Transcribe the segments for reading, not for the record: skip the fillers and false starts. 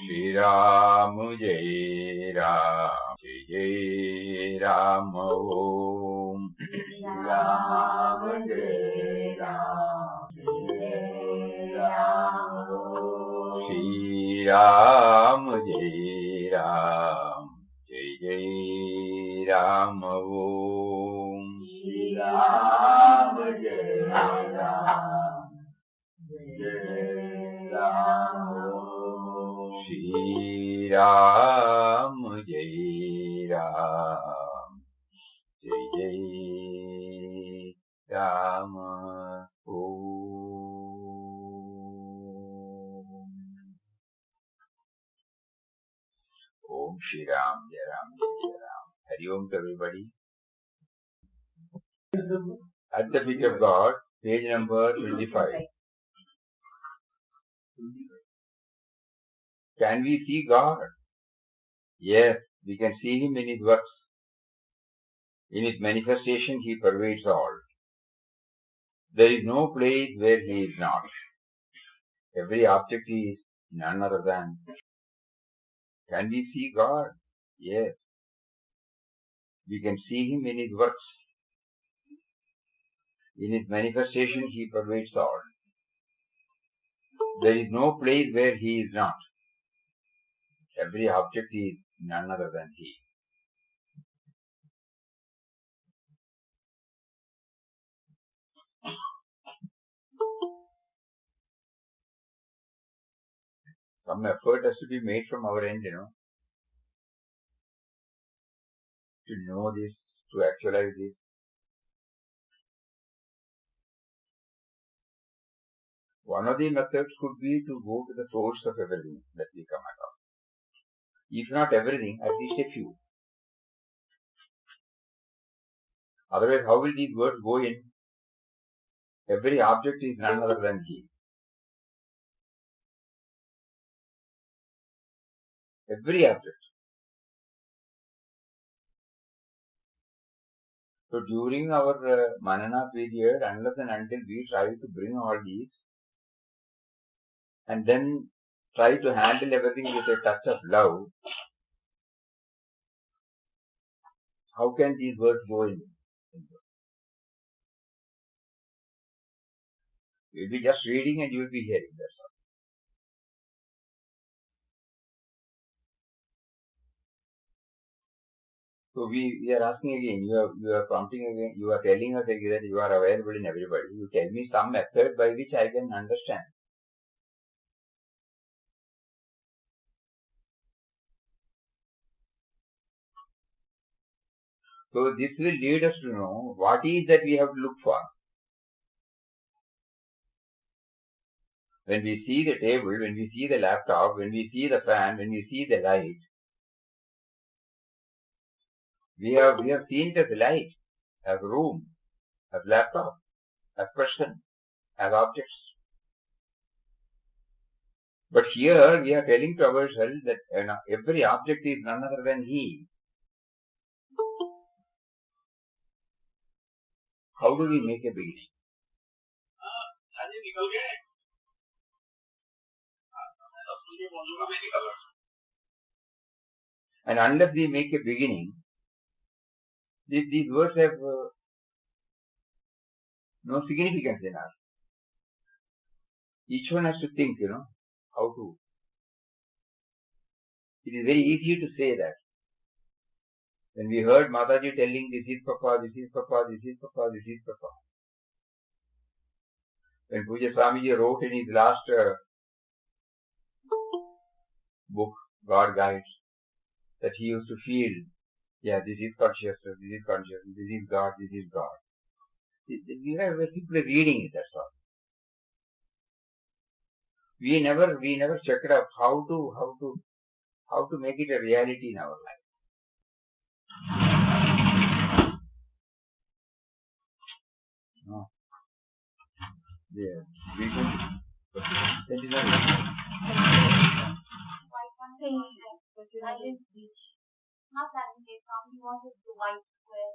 Shri Ram Jai Ram Jai Jai Ram Om Shri Ram Jai Ram Jai Ram Om Shri Ram Jai Ram Jai Jai Ram Om Shri Ram Jai Ram Jai Ram Om Shri Ram Jai Ram Jai Jai Ram Om. Om Shri Ram Jai Ram Jai Jai Ram. Hari Om to everybody. At the feet of God, page number 25. Can we see God? Yes, we can see Him in His works. In His manifestation, He pervades all. There is no place where He is not. Every object is none other than. Can we see God? Yes. We can see Him in His works. In His manifestation, He pervades all. There is no place where He is not. Every object is none other than He. Some effort has to be made from our end, to know this, to actualize this. One of the methods could be to go to the source of everything that we come across. If not everything, at least a few. Otherwise, how will these words go in? Every object is none other than He. Every object. So during our Manana period, unless and until we try to bring all these and then try to handle everything with a touch of love, how can these words go in? You'll be just reading and you'll be hearing, that's all. So we are asking again, you are prompting again, you are telling us again that you are available in everybody. You tell me some method by which I can understand. So this will lead us to know what is that we have to look for. When we see the table, when we see the laptop, when we see the fan, when we see the light, we have seen it as light, as room, as laptop, as person, as objects. But here we are telling to ourselves that every object is none other than He. How do we make a beginning? And unless we make a beginning, these words have no significance in us. Each one has to think, how to. It is very easy to say that. When we heard Mataji telling, this is Papa, this is Papa, this is Papa, this is Papa. When Pujya Swamiji wrote in his last book, God Guides, that he used to feel, this is consciousness, this is consciousness, this is God, this is God. We are simply reading it, that's all. We never checked up how to make it a reality in our life. No. Yeah. We can. That is not not that he wanted the white square.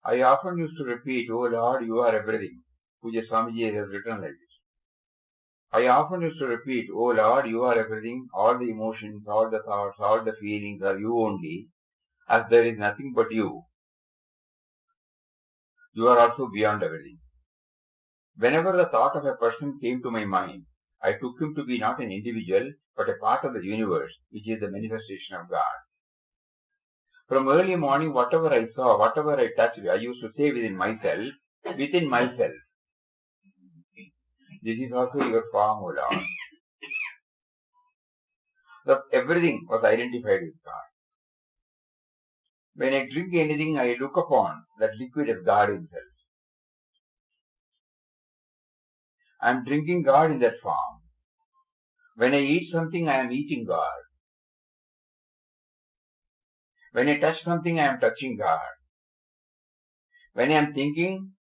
I often used to repeat, "Oh Lord, you are everything." Puja Swamiji has written like this. I often used to repeat, "Oh Lord, you are everything. All the emotions, all the thoughts, all the feelings are you only, as there is nothing but you. You are also beyond everything." Whenever the thought of a person came to my mind, I took him to be not an individual, but a part of the universe, which is the manifestation of God. From early morning, whatever I saw, whatever I touched, I used to say within myself, this is also your form, O Lord. Everything was identified with God. When I drink anything, I look upon that liquid as God Himself. I am drinking God in that form. When I eat something, I am eating God. When I touch something, I am touching God. When I am thinking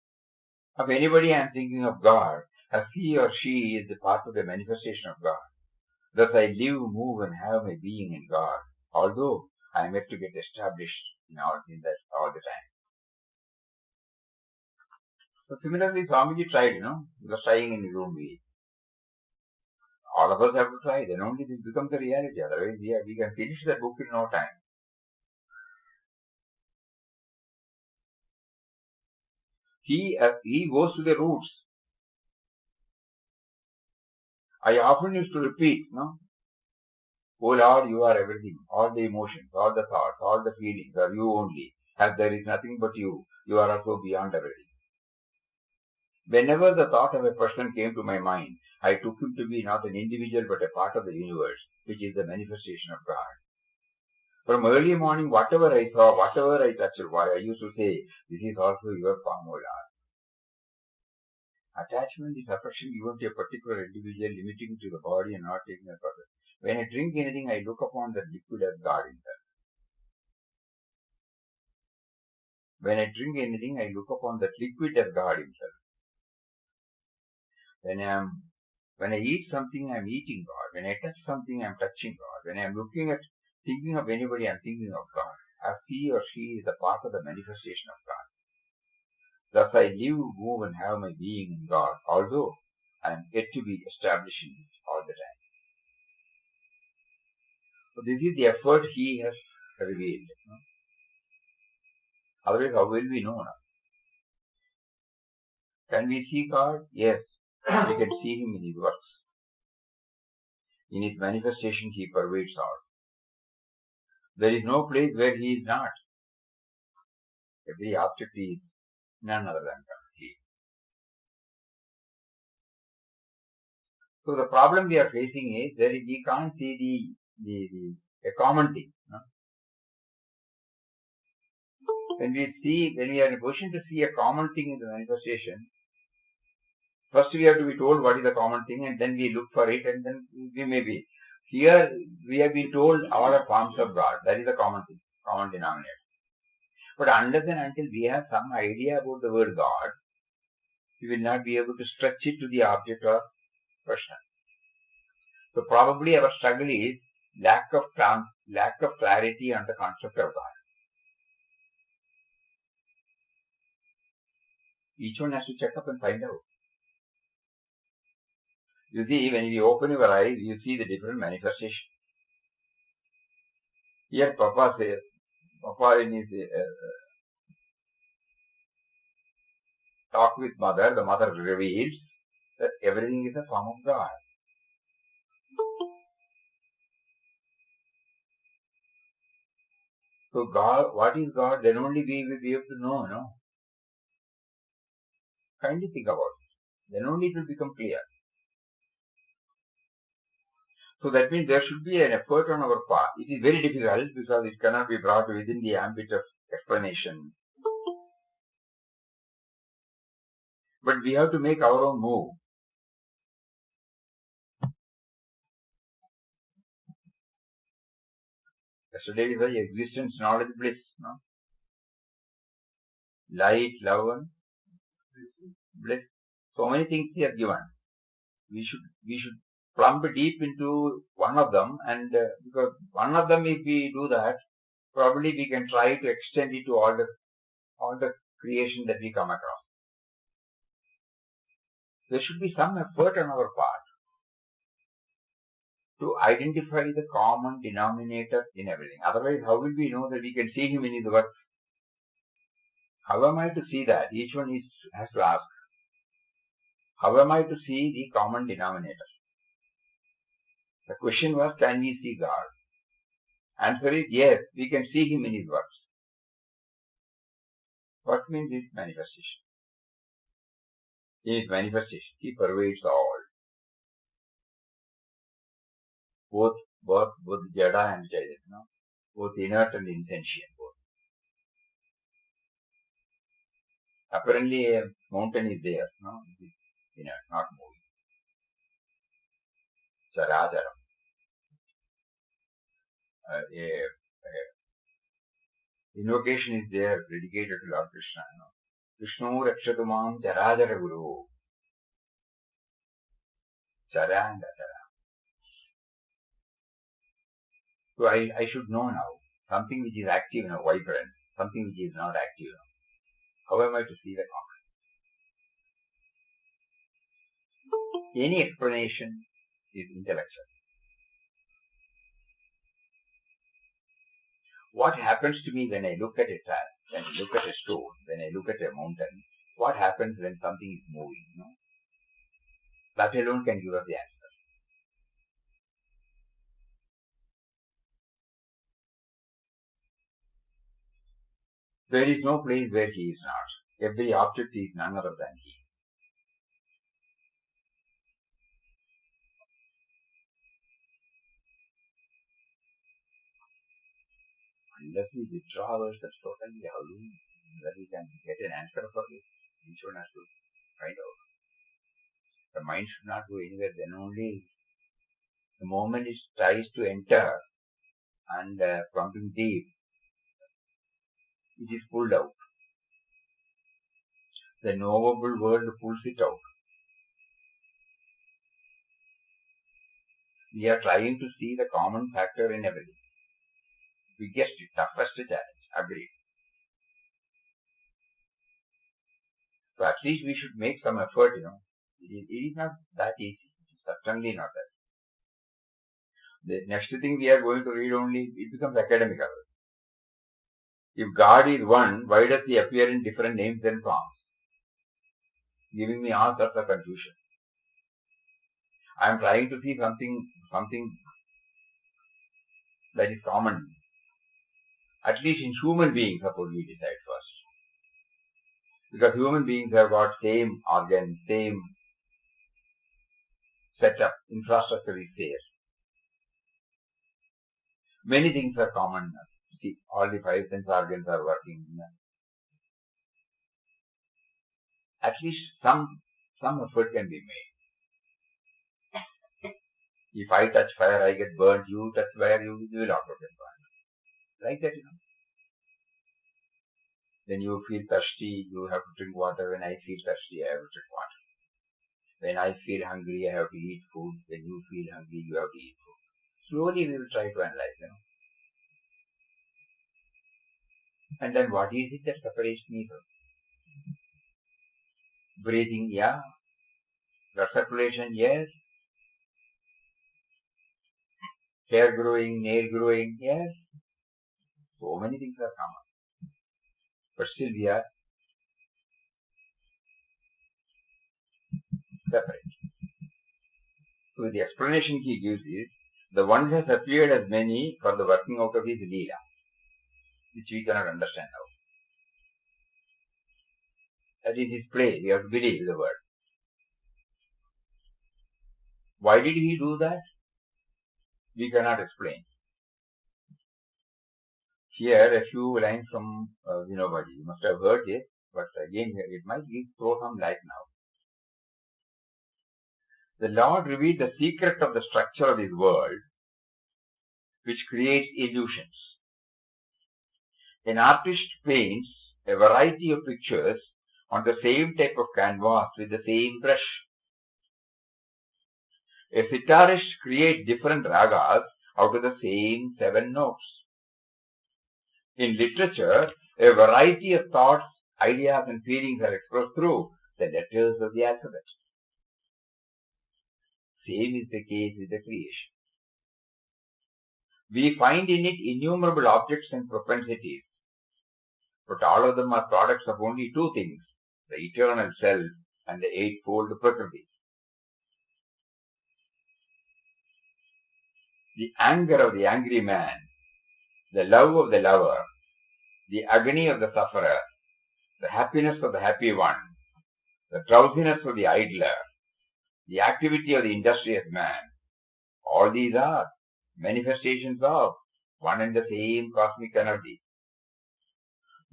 of anybody, I am thinking of God, as he or she is the part of the manifestation of God. Thus I live, move, and have my being in God, although I am yet to get established in that all the time. So similarly, Swamiji tried, he was trying in his own way. All of us have to try, then only this becomes a reality. Otherwise, we can finish that book in no time. He goes to the roots. I often used to repeat, "Oh Lord, you are everything. All the emotions, all the thoughts, all the feelings are you only. As there is nothing but you, you are also beyond everything." Whenever the thought of a person came to my mind, I took him to be not an individual but a part of the universe, which is the manifestation of God. From early morning, whatever I saw, whatever I touched, I used to say, "This is also your form, O Lord." Attachment is affection given to a particular individual, limiting to the body and not taking a purpose. When I drink anything, I look upon that liquid as God Himself. When I drink anything, I look upon that liquid as God Himself. When I eat something, I am eating God. When I touch something, I am touching God. When I am thinking of anybody, I am thinking of God, as he or she is a part of the manifestation of God. Thus I live, move, and have my being in God, although I am yet to be established in it all the time. So this is the effort He has revealed. Otherwise, how will we know now? Can we see God? Yes, we can see Him in His works. In His manifestation, He pervades all. There is no place where He is not. Every object is none other than He. So the problem we are facing is that we can't see a common thing. When we are in a position to see a common thing in the manifestation, first we have to be told what is the common thing, and then we look for it, and then we may be. Here we have been told all are forms of God. That is the common thing, common denominator. But unless and until we have some idea about the word God, we will not be able to stretch it to the object of question. So probably our struggle is lack of clarity on the concept of God. Each one has to check up and find out. You see, when you open your eyes, you see the different manifestations. Here Papa in his talk with mother, the mother reveals that everything is a form of God. So God, what is God? Then only we will be able to know, Kindly think about it. Then only it will become clear. So that means there should be an effort on our part. It is very difficult because it cannot be brought within the ambit of explanation. But we have to make our own move. Yesterday is the existence, knowledge, bliss. Light, love, and bliss. So many things He has given. We should plumb deep into one of them, and because one of them, if we do that, probably we can try to extend it to all the creation that we come across. There should be some effort on our part to identify the common denominator in everything. Otherwise, how will we know that we can see him in his work? How am I to see that? Each one has to ask. How am I to see the common denominator? The question was, can we see God? Answer is yes, we can see him in his works. What means his manifestation? In his manifestation, he pervades all. Both Jada and Chaitanya, both inert and insentient, both. Apparently a mountain is there, no? It is inert, not moving. Characharam. Invocation is there dedicated to Lord Krishna. No? Vishnu Rakshatu Mam Charachara Guru. Chara and Achara. So I should know now something which is active now, vibrant, something which is not active now. How am I to see the common? Any explanation is intellectual. What happens to me when I look at a tile, when I look at a stone, when I look at a mountain? What happens when something is moving? No? That alone can give us the answer. There is no place where he is not. Every object is none other than he. Unless we withdraw ourselves totally, how do we can get an answer for this? Each one has to find out. The mind should not go anywhere. Then only the moment it tries to enter and pumping deep, it is pulled out. The knowable world pulls it out. We are trying to see the common factor in everything. Biggest, toughest challenge, agreed. So at least we should make some effort, It is not that easy. It is certainly not that. The next thing we are going to read only, it becomes academical. If God is one, why does he appear in different names and forms? Giving me all sorts of confusion. I am trying to see something that is common. At least in human beings, suppose we decide first. Because human beings have got same organs, same setup, infrastructure is there. Many things are common. See, all the 5 sense organs are working. At least some effort can be made. If I touch fire, I get burnt. You touch fire, you will also get burnt. Like that, When you feel thirsty, you have to drink water. When I feel thirsty, I have to drink water. When I feel hungry, I have to eat food. When you feel hungry, you have to eat food. Slowly we will try to analyze, And then what is it that separates me from? Breathing, yeah. Blood circulation, yes. Hair growing, nail growing, yes. So many things are common. But still we are separate. So the explanation he gives is, the one has appeared as many for the working out of his Leela, which we cannot understand now. That is his play. We have to believe the word. Why did he do that? We cannot explain. Here, a few lines from Vinobaji. You must have heard it, but again, it might throw some light now. The Lord revealed the secret of the structure of his world, which creates illusions. An artist paints a variety of pictures on the same type of canvas with the same brush. A sitarist creates different ragas out of the same 7 notes. In literature, a variety of thoughts, ideas and feelings are expressed through the letters of the alphabet. Same is the case with the creation. We find in it innumerable objects and propensities, but all of them are products of only 2 things, the eternal self and the eightfold Prakriti. The anger of the angry man, the love of the lover, the agony of the sufferer, the happiness of the happy one, the drowsiness of the idler, the activity of the industrious man, all these are manifestations of one and the same cosmic energy.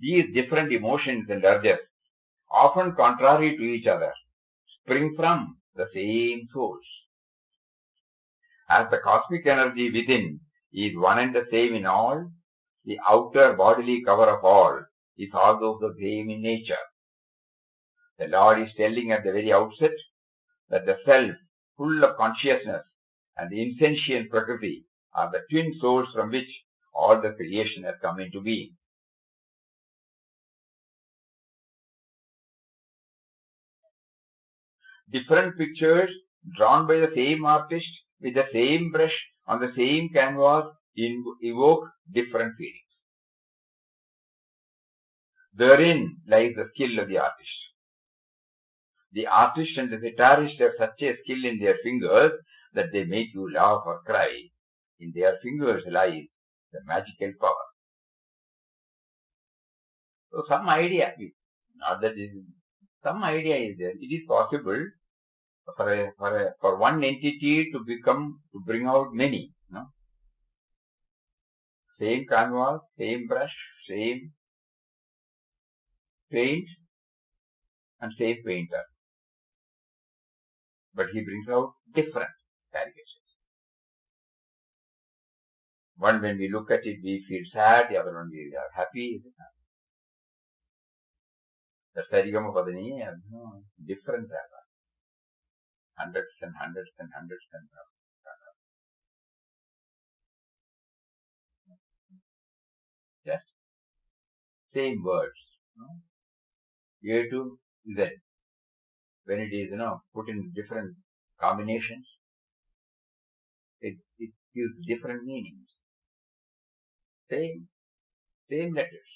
These different emotions and urges, often contrary to each other, spring from the same source. As the cosmic energy within is one and the same in all, the outer bodily cover of all is also the same in nature. The Lord is telling at the very outset that the self, full of consciousness, and the insentient Prakriti are the twin souls from which all the creation has come into being. Different pictures drawn by the same artist with the same brush on the same canvas evoke different feelings. Therein lies the skill of the artist. The artist and the sitarist have such a skill in their fingers that they make you laugh or cry. In their fingers lies the magical power. So some idea, not that this is, some idea is there. It is possible for one entity to bring out many. No? Same canvas, same brush, same paint, and same painter. But he brings out different caricatures. One, when we look at it, we feel sad. The other one, we are happy. The Sarigama Padani has different ragas. Hundreds and hundreds and hundreds and ragas. Just same words. A to Z. When it is, put in different combinations, it gives different meanings. Same letters.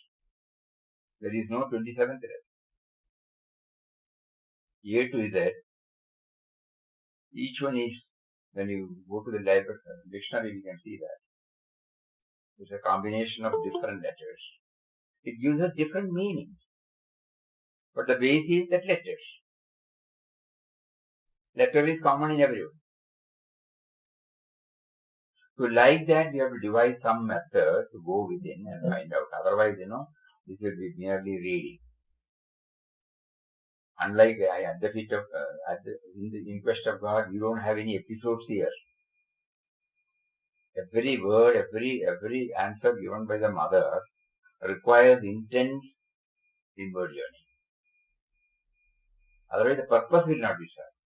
There is no 27th letter. A to Z. Each one is, when you go to the library, dictionary, you can see that. It's a combination of different letters. It gives us different meanings. But the base is that letters. Letter is common in everyone. So like that, we have to devise some method to go within and find out. Otherwise, this will be merely reading. Unlike at the feet of, in the inquest of God, you don't have any episodes here. Every word, every answer given by the mother requires intense inward journey. Otherwise, the purpose will not be served.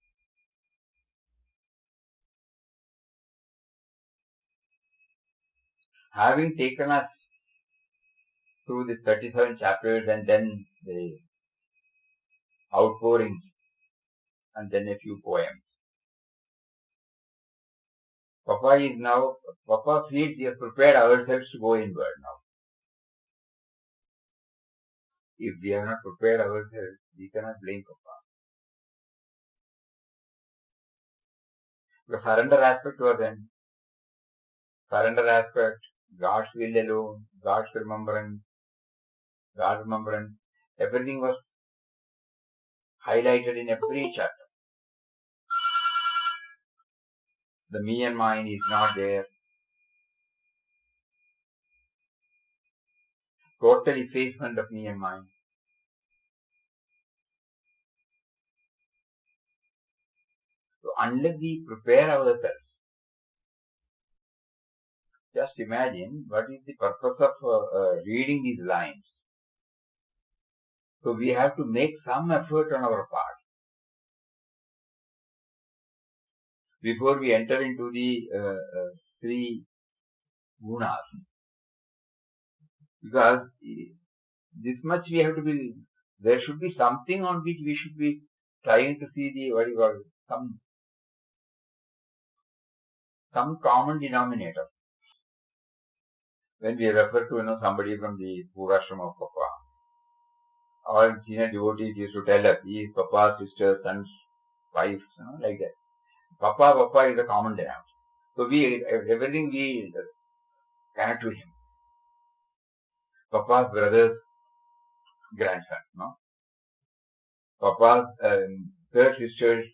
Having taken us through the 37 chapters and then the outpourings and then a few poems, Papa feels he has prepared ourselves to go inward now. If we have not prepared ourselves, we cannot blame Papa. The surrender aspect was then. Surrender aspect, God's will alone, God's remembrance, everything was highlighted in every chapter. The me and mine is not there. Total effacement of me and mine. So unless we prepare ourselves, just imagine what is the purpose of reading these lines. So we have to make some effort on our part. before we enter into the three gunas. Because this much we have to be, there should be something on which we should be trying to see the, what you call, some common denominator. When we refer to, somebody from the Purashrama of Papa, or senior devotees used to tell us, he is Papa's sister, son's wife, like that. Papa is a common denominator. So everything we connect to him. Papa's brother's grandson, Papa's third sister's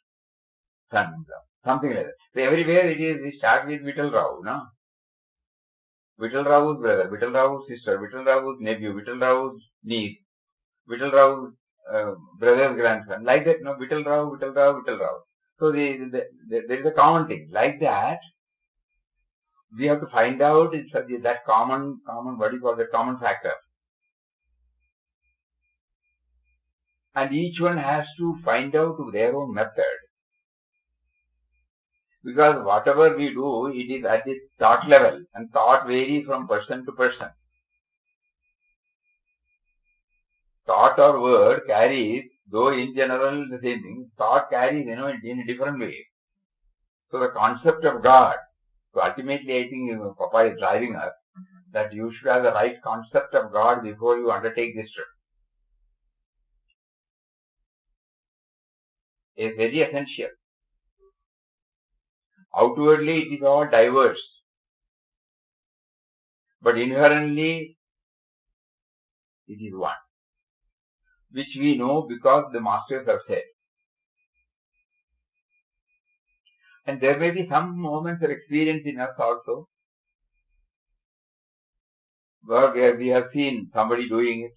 son, something like that. So everywhere we start with Vittal Rao, Vittal Rao's brother, Vittal Rao's sister, Vittal Rao's nephew, Vittal Rao's niece, Vittal Rao's brother's grandson, like that, Vittal Rao. So there is a common thing. Like that, we have to find out that common, what do you call that, common factor. And each one has to find out their own method. Because whatever we do, it is at the thought level, and thought varies from person to person. Thought or word carries, though in general the same thing, thought carries, in a different way. So the concept of God, so ultimately I think Papa is driving us, that you should have the right concept of God before you undertake this trip. It's very essential. Outwardly it is all diverse, but inherently it is one, which we know because the masters have said. And there may be some moments of experience in us also, where we have seen somebody doing it,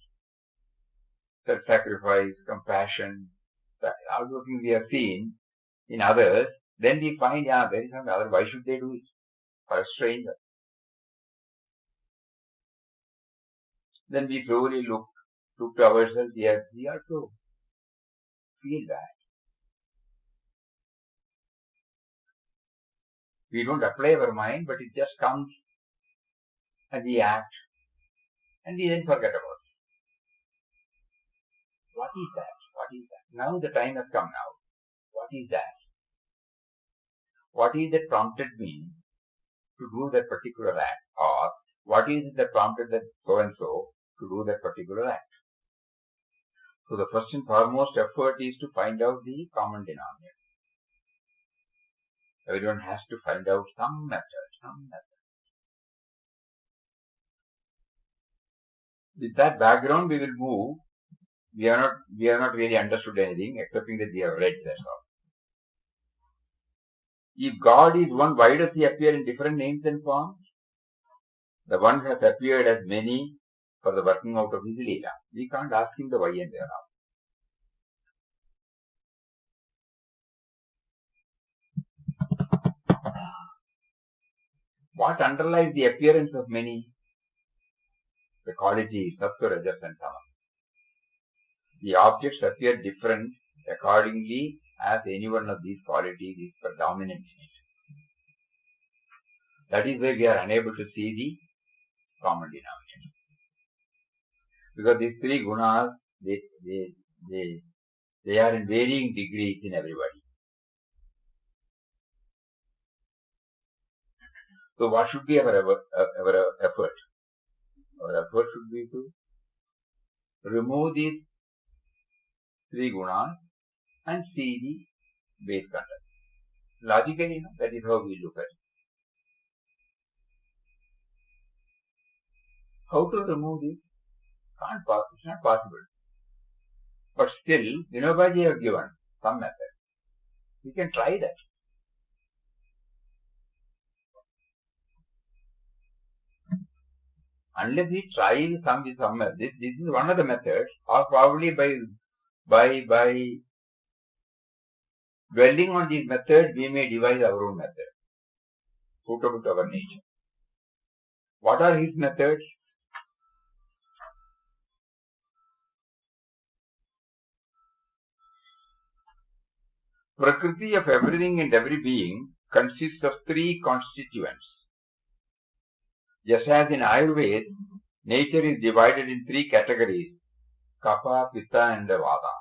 self-sacrifice, compassion, all those things we have seen in others. Then we find, there is some other, why should they do it for a stranger? Then we slowly look to ourselves, yes, we also feel that. We don't apply our mind, but it just comes and we act, and we then forget about it. What is that? What is that? Now the time has come now. What is that? What is that prompted me to do that particular act? Or what is it that prompted that so and so to do that particular act? So the first and foremost effort is to find out the common denominator. Everyone has to find out some method. With that background, we will move. We have not really understood anything, excepting that we have read, that's all. If God is one, why does he appear in different names and forms? The one has appeared as many for the working out of his Leela. We can't ask him the why and whereof. What underlies the appearance of many? The qualities, Sattva, Rajas and Tamas. The objects appear different accordingly as any one of these qualities is predominant in it. That is why we are unable to see the common denominator. Because these three gunas, they are in varying degrees in everybody. So what should be our effort? Our effort should be to remove these three gunas and see the base content. Logically, that is how we look at it. How to remove this? It's not possible. But still, Vinobaji have given some method. We can try that. Unless we try some method, this is one of the methods, or probably by dwelling on these methods, we may devise our own method, suitable to our nature. What are his methods? Prakriti of everything and every being consists of three constituents. Just as in Ayurveda, nature is divided in three categories: Kapha, Pitta and Vata.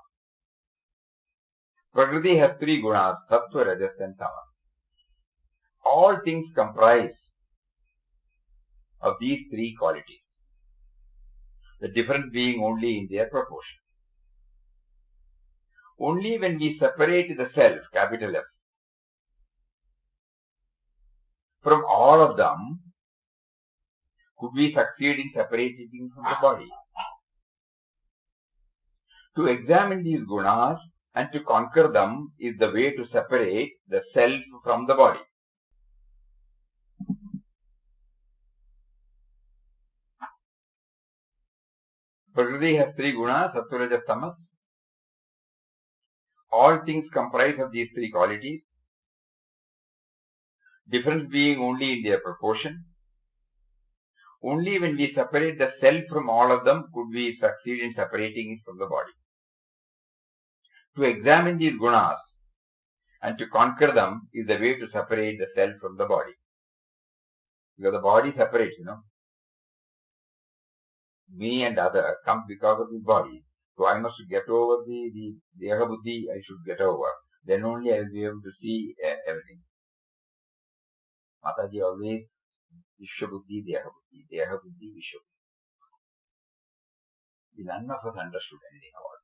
Prakriti has three gunas: Sattva, Rajas and Tamas. All things comprise of these three qualities, the difference being only in their proportion. Only when we separate the self, capital F, from all of them, could we succeed in separating it from the body. To examine these gunas and to conquer them is the way to separate the self from the body. Prakriti has three gunas: Sattva, Rajas, Tamas. All things comprise of these three qualities, difference being only in their proportion. Only when we separate the self from all of them could we succeed in separating it from the body. To examine these gunas and to conquer them is the way to separate the self from the body. Because the body separates, Me and other comes because of the body. So I must get over the Deha Buddhi, I should get over. Then only I will be able to see everything. Mataji always Vishwa Buddhi, Deha Buddhi, Deha Buddhi, Vishwa Buddhi. None of us understood anything about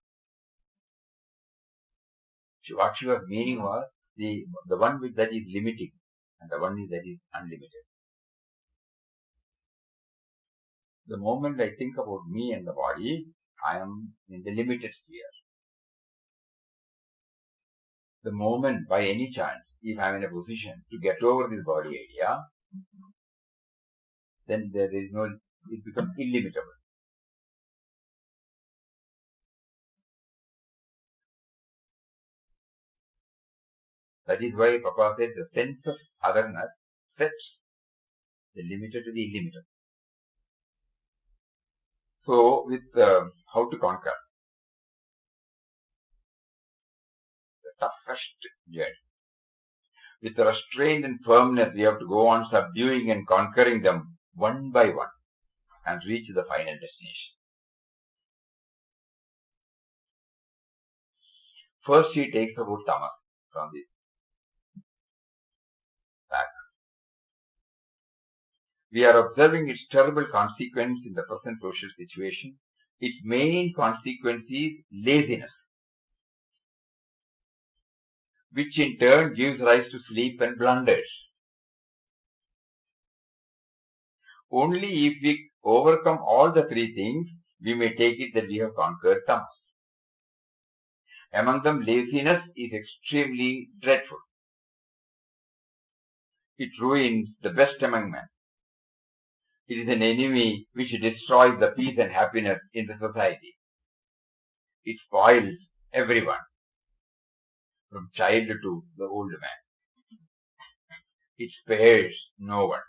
it. What she was meaning was the one that is limiting and the one that is unlimited. The moment I think about me and the body, I am in the limited sphere. The moment, by any chance, if I am in a position to get over this body idea, then there is it becomes illimitable. That is why Papa said the sense of otherness sets the limited to the illimitable. So, with how to conquer the toughest journey. With restraint and firmness, we have to go on subduing and conquering them one by one and reach the final destination. First, he takes about tamas from this back. We are observing its terrible consequence in the present social situation. Its main consequence is laziness, which in turn gives rise to sleep and blunders. Only if we overcome all the three things, we may take it that we have conquered tamas. Among them, laziness is extremely dreadful. It ruins the best among men. It is an enemy which destroys the peace and happiness in the society. It spoils everyone, from child to the old man. It spares no one.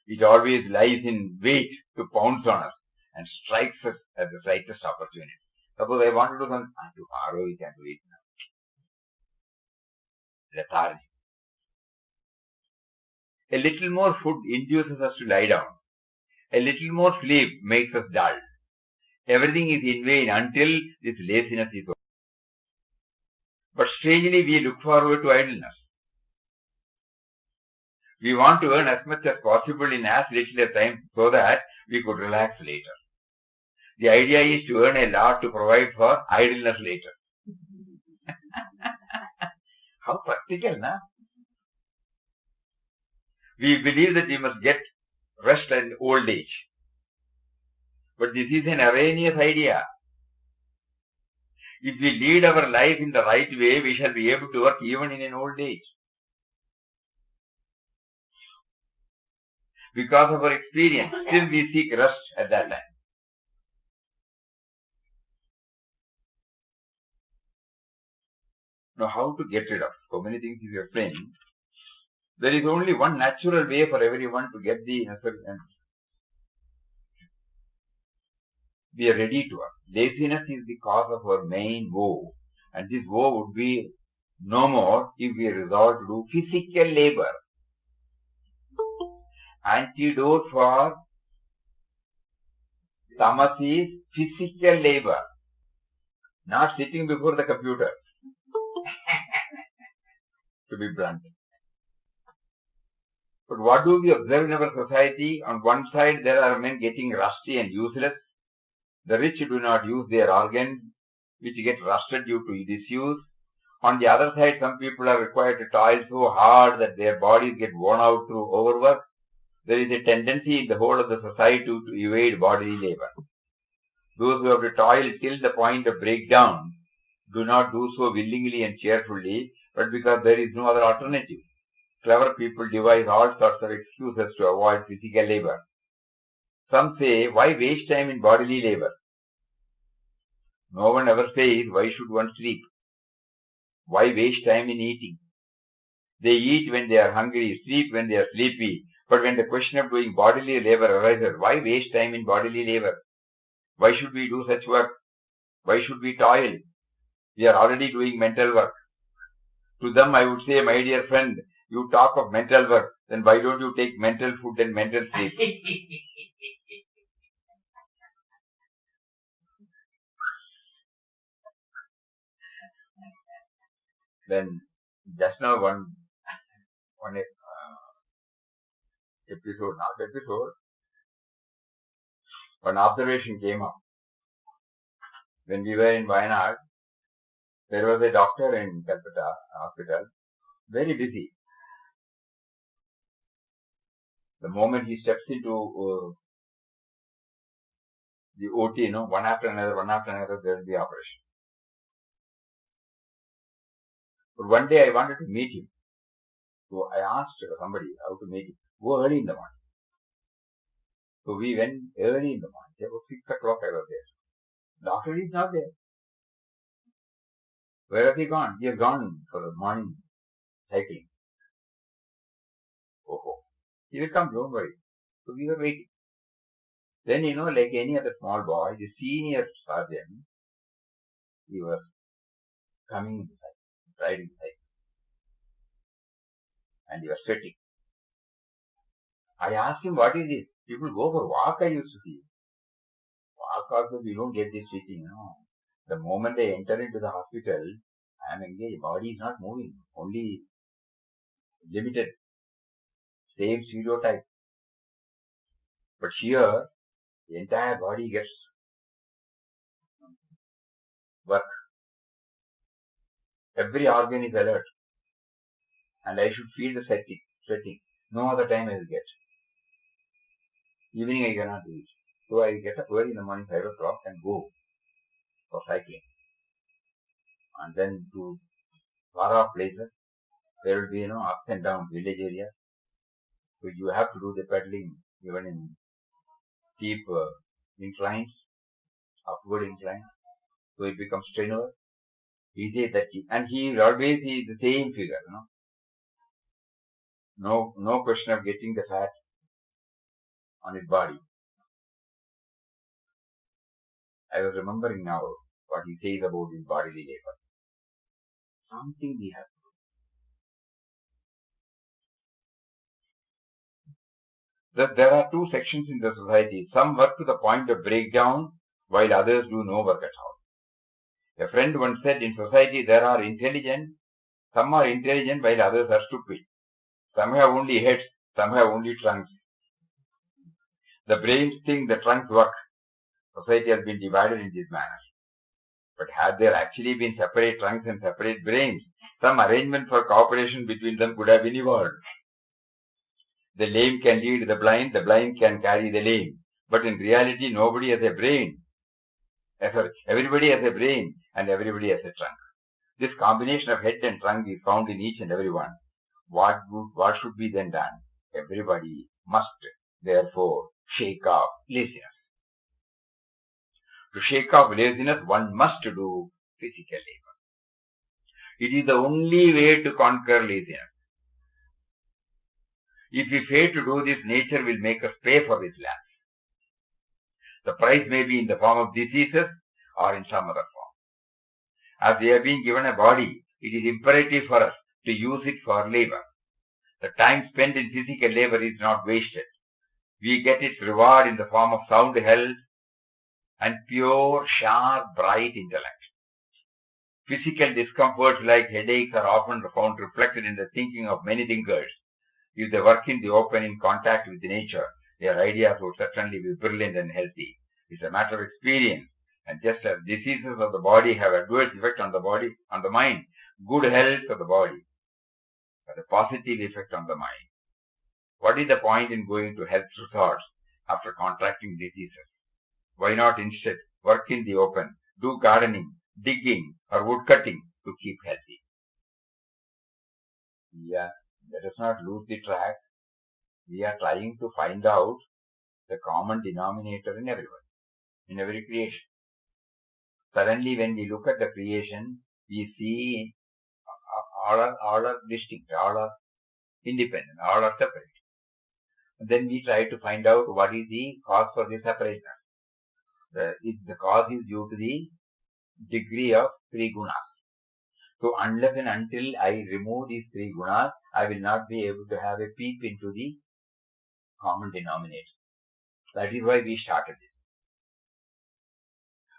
It always lies in wait to pounce on us and strikes us at the slightest opportunity. Suppose I want to do something, tomorrow we can do it now. Lethargy. A little more food induces us to lie down. A little more sleep makes us dull. Everything is in vain until this laziness is over. But strangely, we look forward to idleness. We want to earn as much as possible in as little time so that we could relax later. The idea is to earn a lot to provide for idleness later. How practical, na? We believe that we must get rest in old age. But this is an erroneous idea. If we lead our life in the right way, we shall be able to work even in an old age. Because of our experience, still we seek rest at that time. Now, how to get rid of so many things is explained. There is only one natural way for everyone to get the necessary and we are ready to work. Laziness is the cause of our main woe, and this woe would be No more if we resolve to do physical labor. Antidote for tamas is physical labor, not sitting before the computer, to be blunt. But what do we observe in our society? On one side, there are men getting rusty and useless. The rich do not use their organs, which get rusted due to disuse. On the other side, some people are required to toil so hard that their bodies get worn out through overwork. There is a tendency in the whole of the society to evade bodily labor. Those who have to toil till the point of breakdown do not do so willingly and cheerfully, but because there is no other alternative. Clever people devise all sorts of excuses to avoid physical labor. Some say, why waste time in bodily labor? No one ever says, why should one sleep? Why waste time in eating? They eat when they are hungry, sleep when they are sleepy. But when the question of doing bodily labor arises, why waste time in bodily labor? Why should we do such work? Why should we toil? We are already doing mental work. To them I would say, my dear friend, you talk of mental work, then why don't you take mental food and mental sleep? Then just now one one observation came up. When we were in Wayanad, there was a doctor in Calcutta hospital, very busy. The moment he steps into the OT, one after another, there will be operation. But one day I wanted to meet him. So I asked somebody how to meet him. Go early in the morning. So we went early in the morning. About 6 o'clock I was there. Doctor is not there. Where has he gone? He has gone for the morning cycling. Oh. He will come, don't worry. So we were waiting. Then, like any other small boy, the senior sergeant, he was coming in the cycle, riding the cycle. And he was sweating. I asked him, what is this? People go for walk, I used to see. Walk also, we don't get this sweating, The moment I enter into the hospital, I am engaged. Body is not moving. Only limited. Same stereotype. But here, the entire body gets work. Every organ is alert. And I should feel the sweating. No other time I will get. Evening I cannot do it. So I get up early in the morning, 5 o'clock, and go for cycling. And then to far off places, there will be, ups and downs, village areas. So you have to do the pedaling even in steep inclines, upward inclines. So it becomes strenuous. He says that, and he is always the same figure, No question of getting the fat on his body. I was remembering now what he says about his bodily labor. Something we have to do. Thus, there are two sections in the society. Some work to the point of breakdown, while others do no work at all. A friend once said, in society there are intelligent, some are intelligent while others are stupid. Some have only heads, some have only trunks. The brains think the trunks work. Society has been divided in this manner. But had there actually been separate trunks and separate brains, some arrangement for cooperation between them could have been evolved. The lame can lead the blind can carry the lame. But in reality, nobody has a brain. Everybody has a brain and everybody has a trunk. This combination of head and trunk is found in each and every one. What should be then done? Everybody must, therefore, shake off laziness. To shake off laziness, one must do physical labor. It is the only way to conquer laziness. If we fail to do this, nature will make us pay for this lapse. The price may be in the form of diseases or in some other form. As we have been given a body, it is imperative for us to use it for labor. The time spent in physical labor is not wasted. We get its reward in the form of sound health and pure, sharp, bright intellect. Physical discomforts like headaches are often found reflected in the thinking of many thinkers. If they work in the open in contact with nature, their ideas would certainly be brilliant and healthy. It's a matter of experience. And just as diseases of the body have adverse effect on the mind, good health of the body has a positive effect on the mind. What is the point in going to health resorts after contracting diseases? Why not instead work in the open, do gardening, digging, or woodcutting to keep healthy? Yeah, let us not lose the track. We are trying to find out the common denominator in everyone, in every creation. Suddenly, when we look at the creation, we see all are distinct, all are independent, all are separate. And then we try to find out what is the cause for this separateness. The cause is due to the degree of three gunas. So unless and until I remove these three gunas, I will not be able to have a peep into the common denominator. That is why we started this.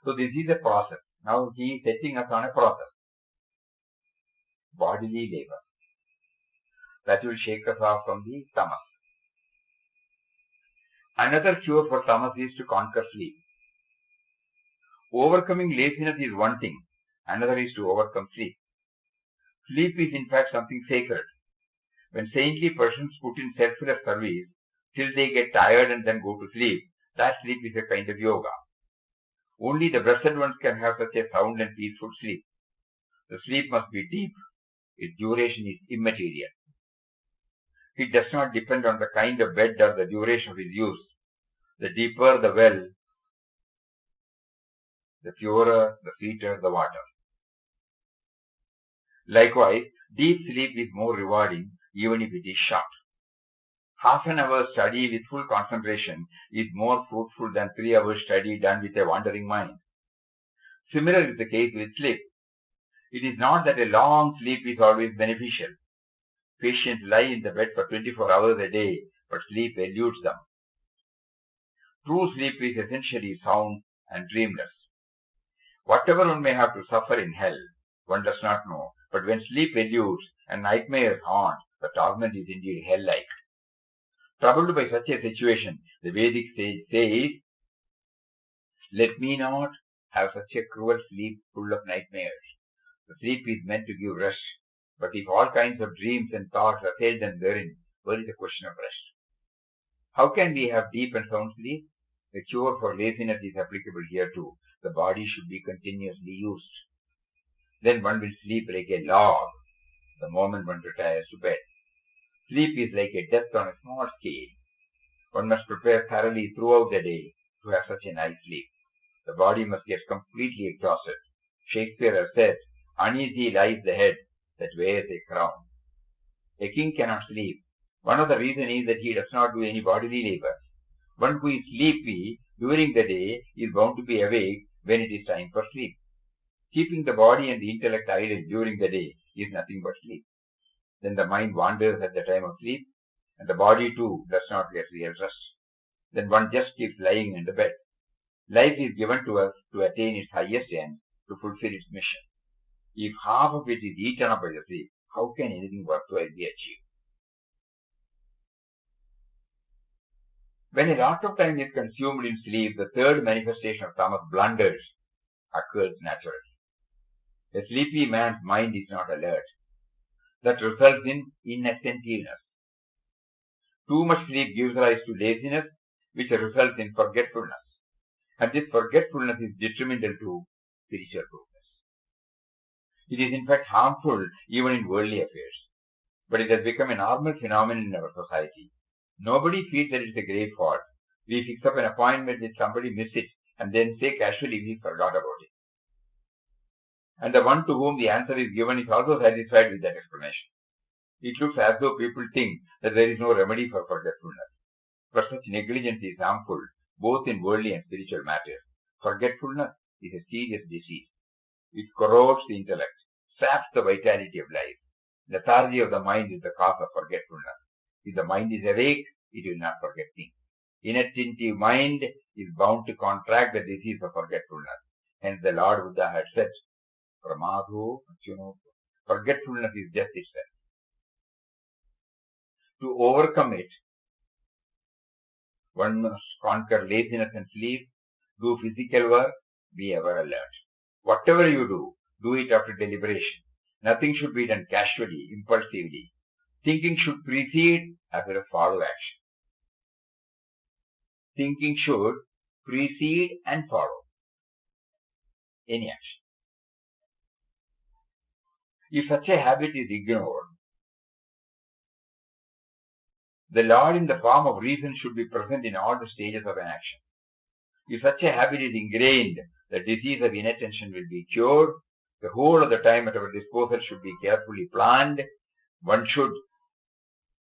So this is a process. Now he is setting us on a process. Bodily labor. That will shake us off from the tamas. Another cure for tamas is to conquer sleep. Overcoming laziness is one thing. Another is to overcome sleep. Sleep is in fact something sacred. When saintly persons put in selfless service till they get tired and then go to sleep, that sleep is a kind of yoga. Only the blessed ones can have such a sound and peaceful sleep. The sleep must be deep. Its duration is immaterial. It does not depend on the kind of bed or the duration of its use. The deeper the well, the purer, the sweeter the water. Likewise, deep sleep is more rewarding even if it is short. Half an hour study with full concentration is more fruitful than 3 hours study done with a wandering mind. Similar is the case with sleep. It is not that a long sleep is always beneficial. Patients lie in the bed for 24 hours a day, but sleep eludes them. True sleep is essentially sound and dreamless. Whatever one may have to suffer in hell, one does not know, but when sleep eludes and nightmares haunt, the torment is indeed hell-like. Troubled by such a situation, the Vedic sage says, "Let me not have such a cruel sleep full of nightmares." The sleep is meant to give rest, but if all kinds of dreams and thoughts assail them therein, where is the question of rest? How can we have deep and sound sleep? The cure for laziness is applicable here too. The body should be continuously used. Then one will sleep like a log the moment one retires to bed. Sleep is like a death on a small scale. One must prepare thoroughly throughout the day to have such a nice sleep. The body must get completely exhausted. Shakespeare has said, "Uneasy lies the head that wears a crown." A king cannot sleep. One of the reasons is that he does not do any bodily labor. One who is sleepy during the day is bound to be awake when it is time for sleep. Keeping the body and the intellect idle during the day is nothing but sleep. Then the mind wanders at the time of sleep, and the body too does not get real rest. Then one just keeps lying in the bed. Life is given to us to attain its highest end, to fulfill its mission. If half of it is eaten up by the sleep, how can anything worthwhile be achieved? When a lot of time is consumed in sleep, the third manifestation of tamas, blunders, occurs naturally. A sleepy man's mind is not alert. That results in inattentiveness. Too much sleep gives rise to laziness, which results in forgetfulness. And this forgetfulness is detrimental to spiritual progress. It is in fact harmful even in worldly affairs. But it has become a normal phenomenon in our society. Nobody feels that it's a grave fault. We fix up an appointment with somebody, miss it, and then say casually we forgot about it. And the one to whom the answer is given is also satisfied with that explanation. It looks as though people think that there is no remedy for forgetfulness. But such negligence is harmful, both in worldly and spiritual matters. Forgetfulness is a serious disease. It corrodes the intellect, saps the vitality of life. Lethargy of the mind is the cause of forgetfulness. If the mind is awake, it will not forget things. Inattentive mind is bound to contract the disease of forgetfulness. Hence the Lord Buddha had said, Pramadho Achuno. Forgetfulness is just itself. To overcome it, one must conquer laziness and sleep, do physical work, be ever alert. Whatever you do it after deliberation. Nothing should be done casually, impulsively. Thinking should precede as well as follow action. Thinking should precede and follow any action. If such a habit is ignored, the Lord in the form of reason should be present in all the stages of an action. If such a habit is ingrained, the disease of inattention will be cured. The whole of the time at our disposal should be carefully planned. One should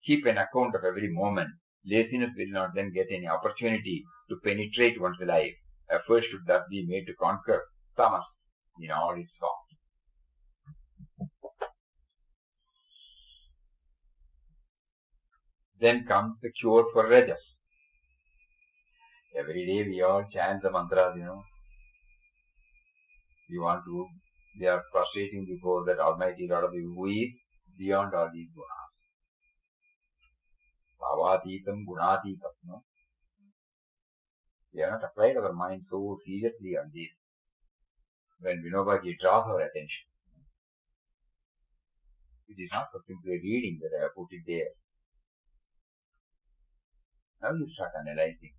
keep an account of every moment. Laziness will not then get any opportunity to penetrate one's life. Effort should thus be made to conquer tamas in all its forms. Then comes the cure for rajas. Every day we all chant the mantras, We are prostrating before that Almighty Lord of the who is beyond all these gunas. Bhavatitam gunatitam, We have not applied our mind so seriously on this. When Vinobaji draws our attention, it is not for simply reading that I have put it there. Now you start analyzing.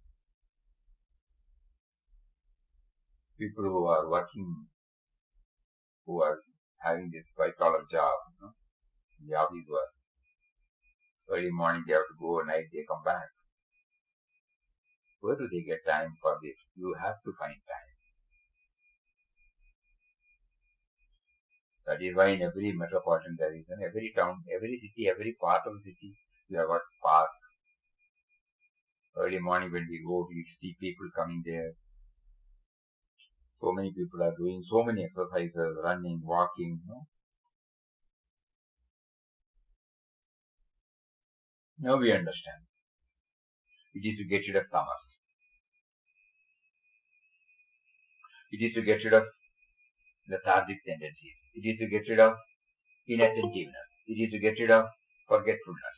People who are working, who are having this white-collar job, the office work. Early morning they have to go, night they come back. Where do they get time for this? You have to find time. That is why in every metropolitan region, every town, every city, every part of the city, you have got park. Early morning when we go, we see people coming there. So many people are doing so many exercises, running, walking, Now we understand. It is to get rid of tamas. It is to get rid of lethargic tendencies. It is to get rid of inattentiveness. It is to get rid of forgetfulness.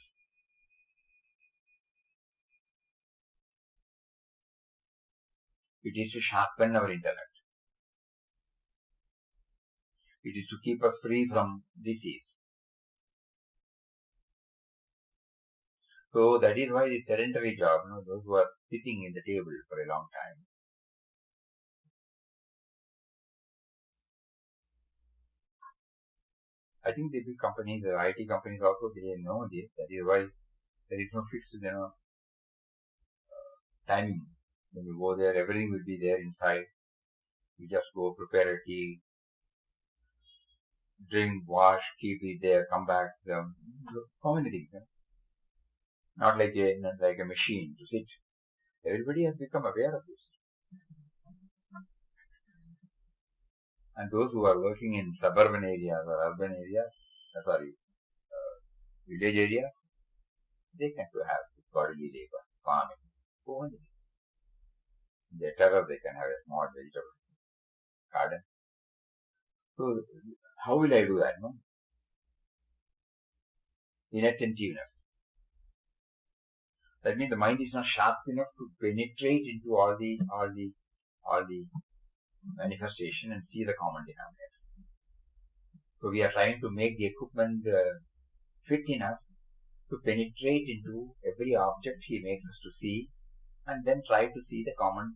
It is to sharpen our intellect. It is to keep us free from disease. So that is why the sedentary job, those who are sitting in the table for a long time, I think the big companies, the IT companies also, they know this. That is why there is no fixed, timing. When you go there, everything will be there inside. You just go prepare a tea, drink, wash, keep it there, come back. So many things. Not like a machine to sit. Everybody has become aware of this. And those who are working in suburban areas or urban areas, village areas, they tend to have bodily labor, farming, so many things. In their terrace, they can have a small vegetable garden. So, how will I do that, Inattentiveness. That means the mind is not sharp enough to penetrate into all the manifestation and see the common denominator. So we are trying to make the equipment fit enough to penetrate into every object he makes us to see, and then try to see the common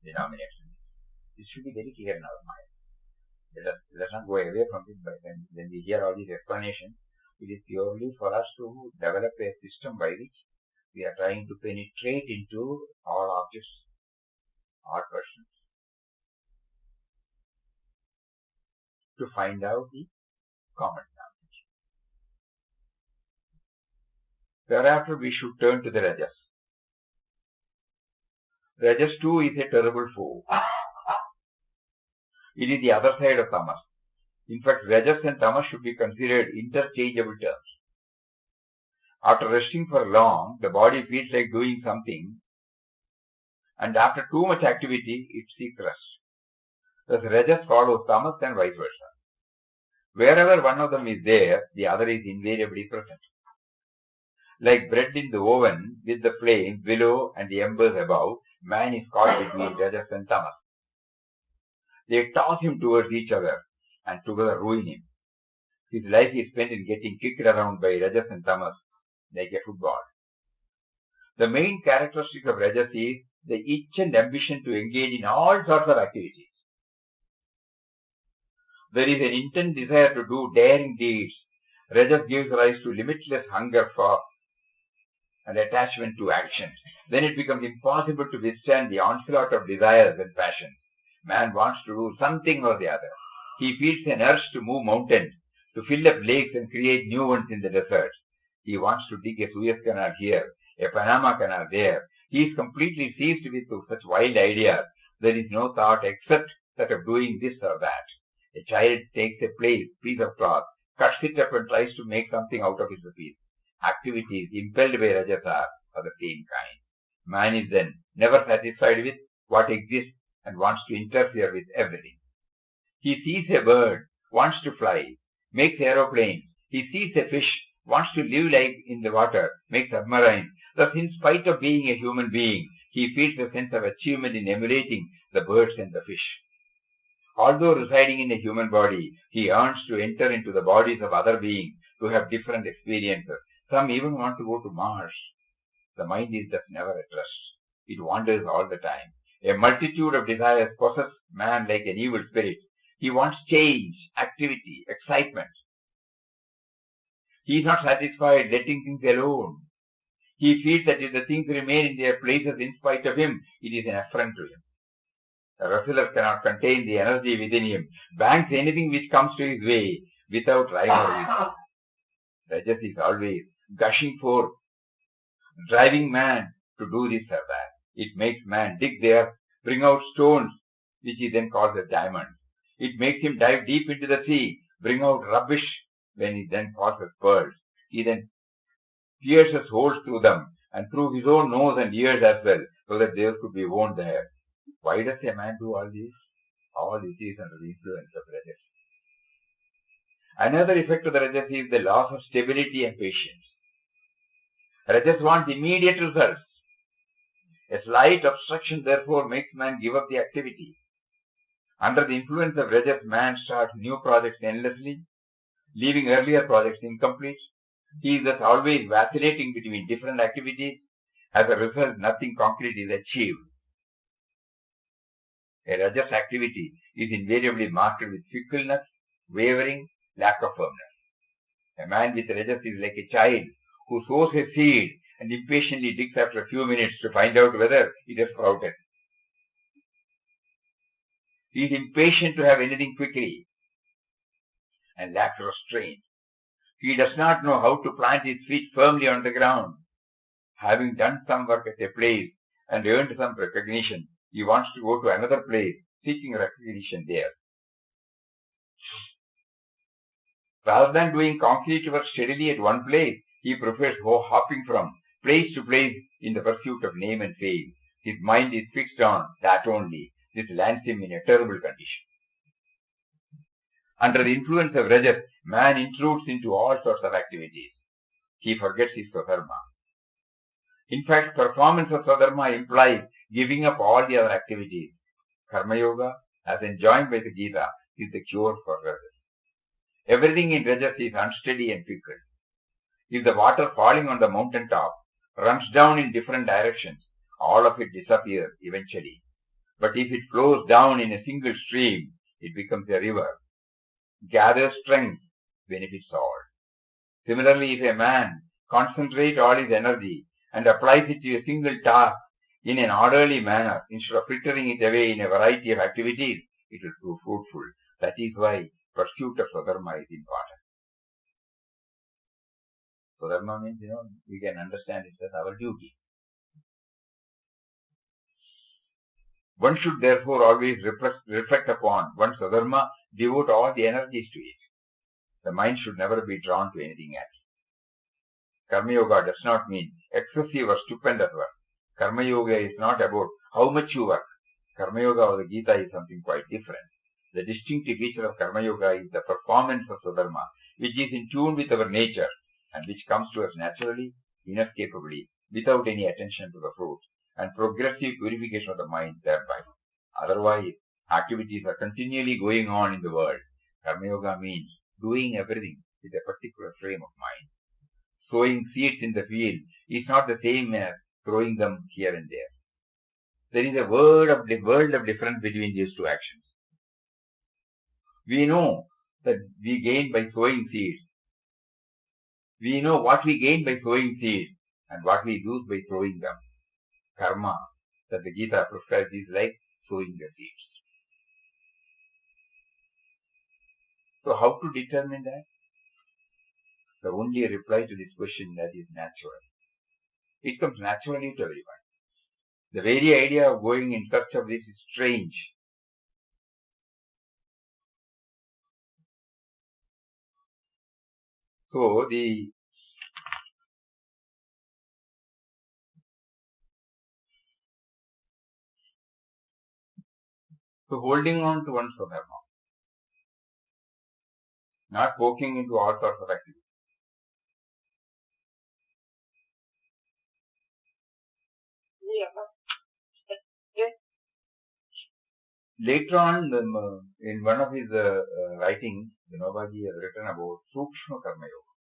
denominator. This should be very clear in our mind. Let us not go away from it, but when we hear all these explanations, it is purely for us to develop a system by which we are trying to penetrate into all objects, all persons, to find out the common denominator. Thereafter, we should turn to the rajas. Rajas too is a terrible foe. It is the other side of tamas. In fact, Rajas and Tamas should be considered interchangeable terms. After resting for long, the body feels like doing something, and after too much activity, it seeks rest. Thus, Rajas follows Tamas and vice versa. Wherever one of them is there, the other is invariably present. Like bread in the oven with the flames below and the embers above, man is caught between Rajas and Tamas. They toss him towards each other and together ruin him. His life is spent in getting kicked around by Rajas and Tamas like a football. The main characteristic of Rajas is the itch and ambition to engage in all sorts of activities. There is an intense desire to do daring deeds. Rajas gives rise to limitless hunger for and attachment to action. Then it becomes impossible to withstand the onslaught of desires and passions. Man wants to do something or the other. He feels an urge to move mountains, to fill up lakes and create new ones in the desert. He wants to dig a Suez Canal here, a Panama Canal there. He is completely seized with such wild ideas. There is no thought except that of doing this or that. A child takes a piece of cloth, cuts it up and tries to make something out of its piece. Activities impelled by Rajas are of the same kind. Man is then never satisfied with what exists and wants to interfere with everything. He sees a bird, wants to fly, makes aeroplanes. He sees a fish, wants to live like in the water, makes submarines. Thus, in spite of being a human being, he feels a sense of achievement in emulating the birds and the fish. Although residing in a human body, he yearns to enter into the bodies of other beings to have different experiences. Some even want to go to Mars. The mind is thus never at rest. It wanders all the time. A multitude of desires possess man like an evil spirit. He wants change, activity, excitement. He is not satisfied letting things alone. He feels that if the things remain in their places in spite of him, it is an affront to him. A wrestler cannot contain the energy within him, bangs anything which comes to his way without rhyme or reason. Rajas is always gushing forth, driving man to do this or that. It makes man dig there, bring out stones, which he then calls as diamonds. It makes him dive deep into the sea, bring out rubbish, when he then calls as pearls. He then pierces holes through them, and through his own nose and ears as well, so that there could be worn there. Why does a man do all this? All this is under the influence of Rajas. Another effect of the Rajas is the loss of stability and patience. Rajas wants immediate results. A slight obstruction therefore makes man give up the activity. Under the influence of Rajas, man starts new projects endlessly, leaving earlier projects incomplete. He is thus always vacillating between different activities. As a result, nothing concrete is achieved. A Rajas activity is invariably marked with fickleness, wavering, lack of firmness. A man with Rajas is like a child who sows a seed and impatiently digs after a few minutes to find out whether it has sprouted. He is impatient to have anything quickly and lacks restraint. He does not know how to plant his feet firmly on the ground. Having done some work at a place and earned some recognition, he wants to go to another place, seeking recognition there. Rather than doing concrete work steadily at one place, he prefers hopping from place to place in the pursuit of name and fame. His mind is fixed on that only. This lands him in a terrible condition. Under the influence of Rajas, man intrudes into all sorts of activities. He forgets his Swadharma. In fact, performance of Swadharma implies giving up all the other activities. Karma Yoga, as enjoined by the Gita, is the cure for Rajas. Everything in Rajas is unsteady and fickle. If the water falling on the mountain top runs down in different directions, all of it disappears eventually. But if it flows down in a single stream, it becomes a river, gathers strength, benefits all. Similarly, if a man concentrates all his energy and applies it to a single task in an orderly manner, instead of frittering it away in a variety of activities, it will prove fruitful. That is why pursuit of Swadharma is important. Swadharma means, we can understand it as our duty. One should therefore always reflect upon one's Swadharma devote all the energies to it. The mind should never be drawn to anything else. Karma Yoga does not mean excessive or stupendous work. Karma Yoga is not about how much you work. Karma Yoga or the Gita is something quite different. The distinctive feature of Karma Yoga is the performance of Swadharma, which is in tune with our nature and which comes to us naturally, inescapably, without any attention to the fruit, and progressive purification of the mind thereby. Otherwise, activities are continually going on in the world. Karma Yoga means doing everything with a particular frame of mind. Sowing seeds in the field is not the same as throwing them here and there. There is a world of difference between these two actions. We know that we gain by sowing seeds. We know what we gain by sowing seeds and what we lose by throwing them. Karma that the Gita prescribes is like sowing the seeds. So how to determine that? The only reply to this question that is natural. It comes naturally to everyone. The very idea of going in search of this is strange. So holding on to one's Swadharma, not poking into all sorts of activities. Later on, in one of his writings, Vinobaji has written about Sukshma Karma Yoga.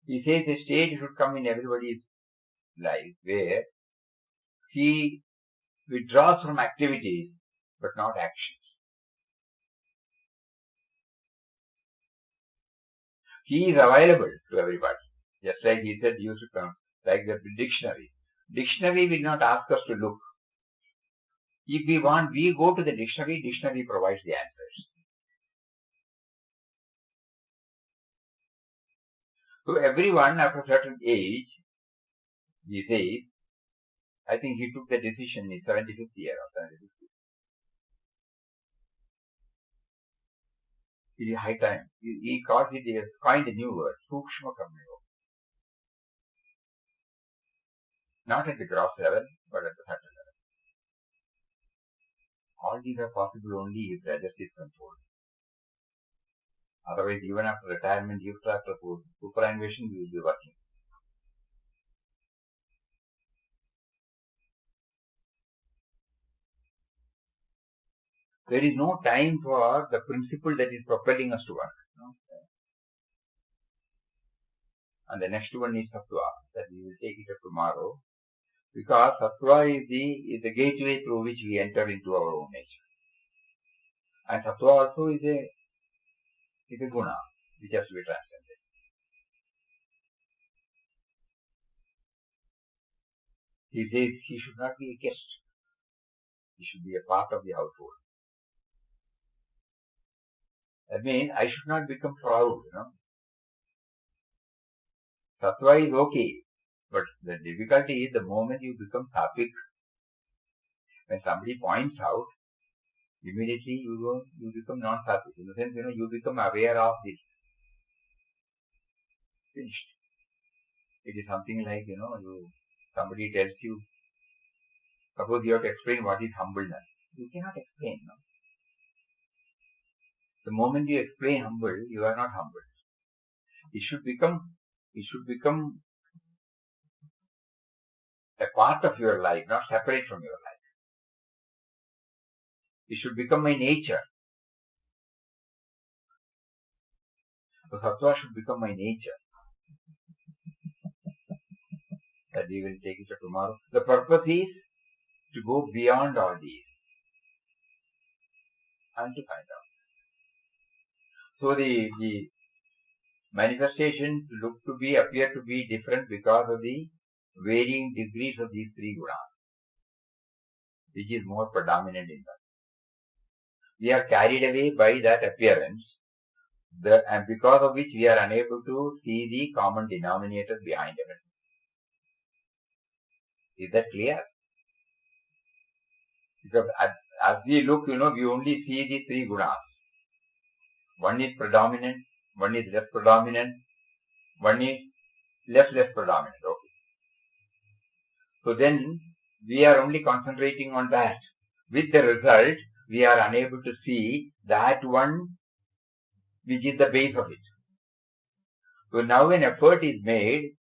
He says a stage should come in everybody's life where he withdraws from activities but not actions. He is available to everybody. Just like he said, used to come like the dictionary. Dictionary will not ask us to look. If we want, we go to the dictionary, dictionary provides the answers. So everyone after a certain age, he says, I think he took the decision in 75th year or 76th year. It is high time. He calls it, he has coined a new word, Sukshma Karma Yoga. Not at the gross level, but at the subtle level. All these are possible only if Rajas is controlled. Otherwise, even after retirement, even after superannuation, we will be working. There is no time for the principle that is propelling us to work. And the next one is Sattva, that we will take it up tomorrow. Because Sattva is the gateway through which we enter into our own nature. And Sattva also is a guna, which has to be transcended. He says he should not be a guest. He should be a part of the household. That means I should not become proud, Sattva is okay. But the difficulty is the moment you become sattvic, when somebody points out, immediately you become non-sattvic. In the sense, you become aware of this. Finished. It is something like, somebody tells you, suppose you have to explain what is humbleness. You cannot explain, The moment you explain humble, you are not humble. It should become a part of your life, not separate from your life. It should become my nature. So Sattva should become my nature. That we will take it up tomorrow. The purpose is to go beyond all these and to find out. So the manifestations appear to be different because of the varying degrees of these three gunas, which is more predominant in us. We are carried away by that appearance, and because of which we are unable to see the common denominator behind everything. Is that clear? Because as we look, we only see the three gunas. One is predominant, one is less predominant, one is less predominant. Okay. So then we are only concentrating on that. With the result, we are unable to see that one which is the base of it. So now an effort is made.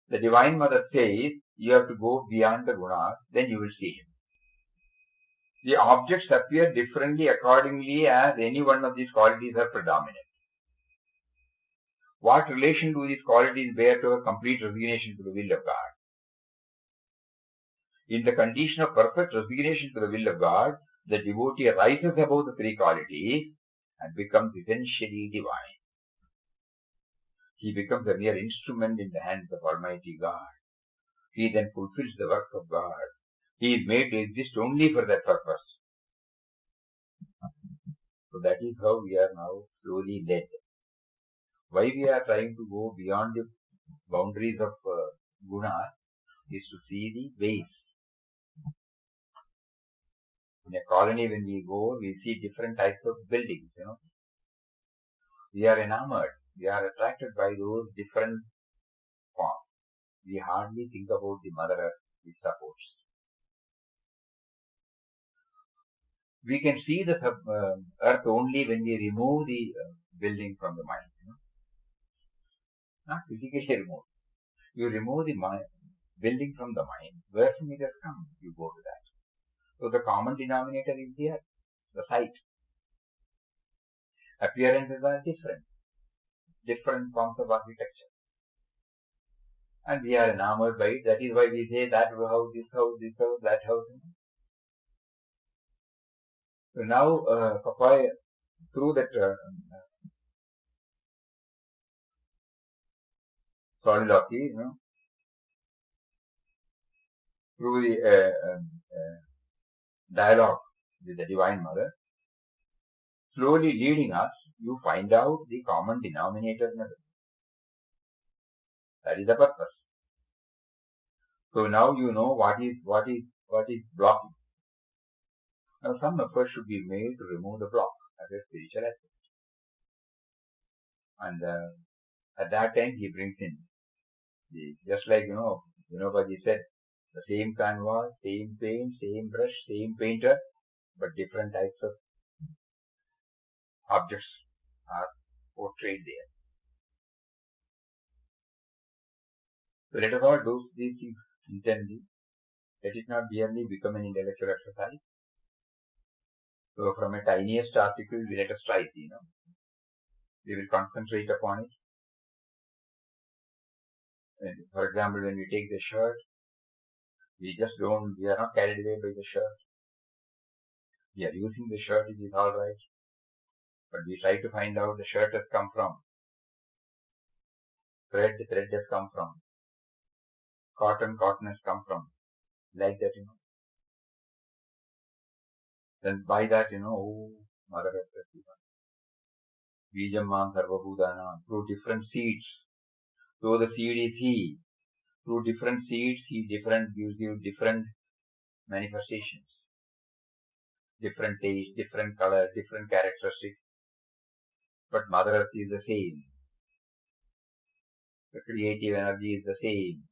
The Divine Mother says, you have to go beyond the gunas, then you will see him. The objects appear differently accordingly as any one of these qualities are predominant. What relation do these qualities bear to a complete resignation to the will of God? In the condition of perfect resignation to the will of God, the devotee rises above the three qualities and becomes essentially divine. He becomes a mere instrument in the hands of Almighty God. He then fulfills the work of God. He is made to exist only for that purpose. So that is how we are now slowly led. Why we are trying to go beyond the boundaries of guna is to see the ways. In a colony, when we go, we see different types of buildings, We are enamored. We are attracted by those different forms. We hardly think about the Mother Earth which supports. We can see the earth only when we remove the building from the mind. Not physically remove. You remove the building from the mind. Where from it has come, you go to that. So the common denominator is the earth, the site. Appearances are different forms of architecture. And we are enamored by it. That is why we say that house, this house, this house, that house. So now, Papa, through that soliloquy, through the dialogue with the Divine Mother, slowly leading us, you find out the common denominator in everything. That is the purpose. So now you know what is blocking. Now some effort should be made to remove the block as a spiritual aspect. And at that time he brings in just like Vinobaji said, the same canvas, same paint, same brush, same painter, but different types of objects are portrayed there. So let us all do these things intently. Let it not merely become an intellectual exercise. So from a tiniest article, let us try it, We will concentrate upon it. And for example, when we take the shirt, we are not carried away by the shirt. We are using the shirt, it is alright. But we try to find out the shirt has come from. Thread has come from. Cotton has come from. Like that, Then by that, Mother Earth, Bijamam Sarvabhudana, through different seeds. So the seed is He. Through different seeds, He gives you different manifestations. Different taste, different color, different characteristics. But Mother Earth is the same. The creative energy is the same.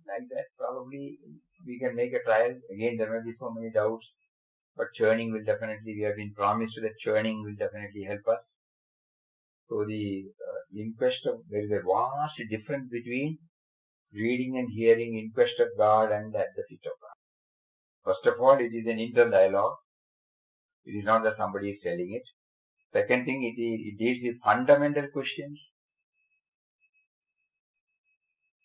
Like that, probably we can make a trial. Again, there may be so many doubts. But churning will definitely, we have been promised that churning will definitely help us. So the there is a vast difference between reading and hearing in quest of God and at the feet of God. First of all, it is an internal dialogue. It is not that somebody is telling it. Second thing, it deals with fundamental questions.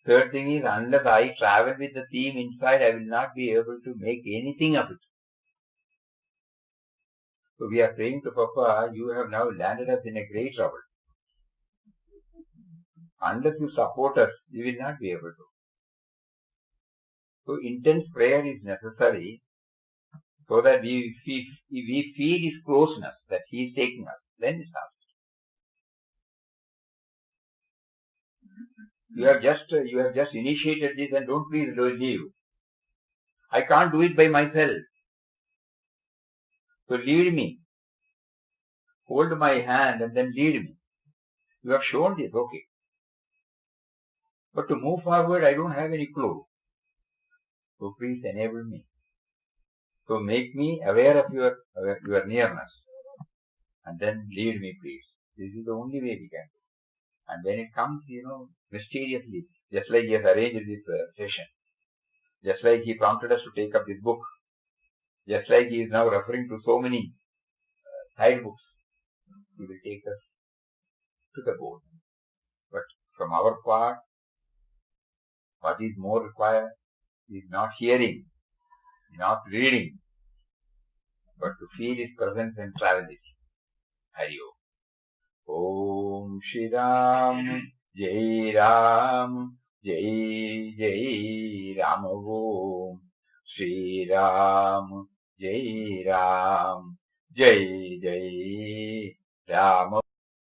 Third thing is, unless I travel with the theme inside, I will not be able to make anything of it. So we are praying to Papa, you have now landed us in a great trouble. Unless you support us, we will not be able to. So intense prayer is necessary so that we feel His closeness, that He is taking us. Then it starts. You have just initiated this and don't please leave. I can't do it by myself. So lead me. Hold my hand and then lead me. You have shown this, okay. But to move forward, I don't have any clue. So please enable me. So make me aware of your nearness. And then lead me, please. This is the only way we can do. And when it comes, mysteriously, just like he has arranged this session, just like he prompted us to take up this book, just like he is now referring to so many side books, he will take us to the goal. But from our part, what is more required is not hearing, not reading, but to feel his presence and travel it. Hari Om. Om Shri Ram, Jai Ram, Jai Jai Ram. Om Shri Ram, Jai Ram, Jai Jai Ram.